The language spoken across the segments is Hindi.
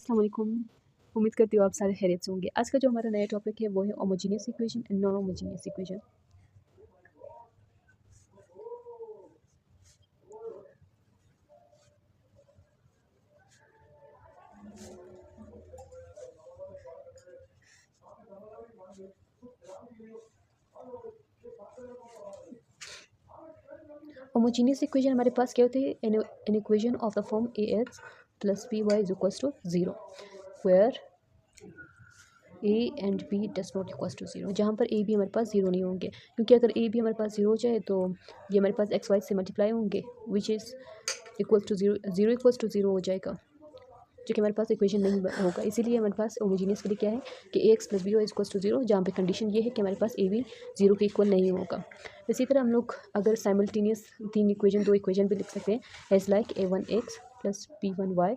अस्सलाम वालेकुम। उम्मीद करती हूँ आप सारे खैरियत से होंगे। आज का जो हमारा नया टॉपिक है वो है homogeneous equation and non homogeneous equation. Homogeneous equation हमारे पास क्या होती है? An equation of the form A X plus B Y is equals to zero where A and B does not equals to zero, जहाँ पर ए बी हमारे पास ज़ीरो नहीं होंगे, क्योंकि अगर ए बी हमारे पास ज़ीरो हो जाए तो ये हमारे पास एक्स वाई से मल्टीप्लाई होंगे which is equals to zero, zero equals to zero हो जाएगा, जो कि हमारे पास इक्वेशन नहीं होगा। इसीलिए हमारे पास होमोजीनियस के लिए क्या है कि A X plus B Y is equals to zero, जहाँ पे कंडीशन ये है कि हमारे पास ए बी ज़ीरो के इक्वल नहीं होगा। इसी तरह हम लोग अगर साइमल्टेनियस दो इक्वेशन भी लिख सकते हैं as like A one X plus B one Y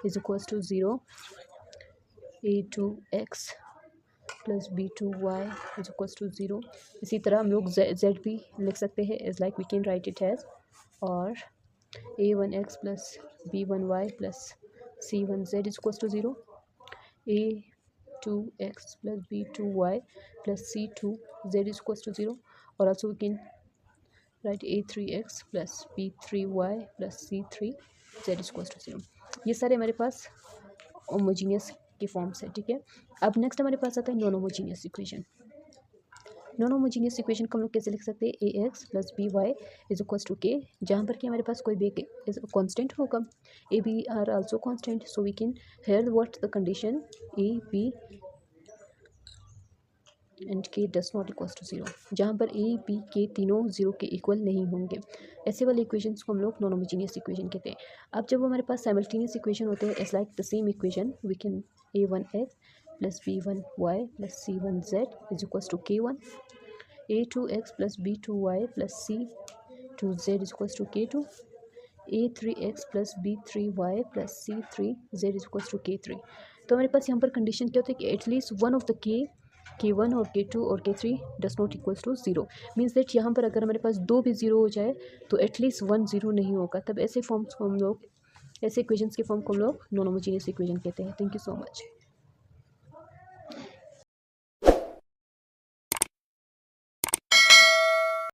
is equals to zero, A two X plus B two Y is equals to zero. इसी तरह हम लोग जेड भी लिख सकते हैं as like we can write it as और A one X plus B one Y plus C one Z is equals to zero, A two X plus B two Y plus C two Z is equals to zero, और also we can write A three X plus B three Y plus C three Z is equals to zero. ये सारे हमारे पास होमोजीनियस के फॉर्म्स है, ठीक है। अब नेक्स्ट हमारे पास आता है non homogeneous equation. Non homogeneous equation को हम लोग कैसे लिख सकते हैं? A X plus B Y is equals to K, जहाँ पर कि हमारे पास कोई भी कांस्टेंट होगा, A B are also constant, so we can here what the condition A B and K does not equals to zero, जहाँ पर ए बी के तीनों ज़ीरो के इक्वल नहीं होंगे। ऐसे वाले इक्वेशंस को हम लोग नॉन होमोजीनियस इक्वेशन कहते हैं। अब जब हमारे पास साइमल्टेनियस इक्वेशन होते हैं it's like the same equation, we can A one X plus B one Y plus C one Z is equals to K one, A two X plus B two Y plus C two Z is equals to K two, A three X plus B three Y plus C three Z is equals to K three. तो हमारे पास यहाँ पर कंडीशन क्या होती है कि at least one of the K one और के टू और K three does not equals to zero, means that यहाँ पर अगर हमारे पास दो भी ज़ीरो हो जाए तो एटलीस्ट वन ज़ीरो नहीं होगा, तब ऐसे फॉर्म्स को हम लोग, ऐसे इक्वेशंस के फॉर्म को हम लोग नॉन होमोजीनियस इक्वेशन कहते हैं। Thank you so much.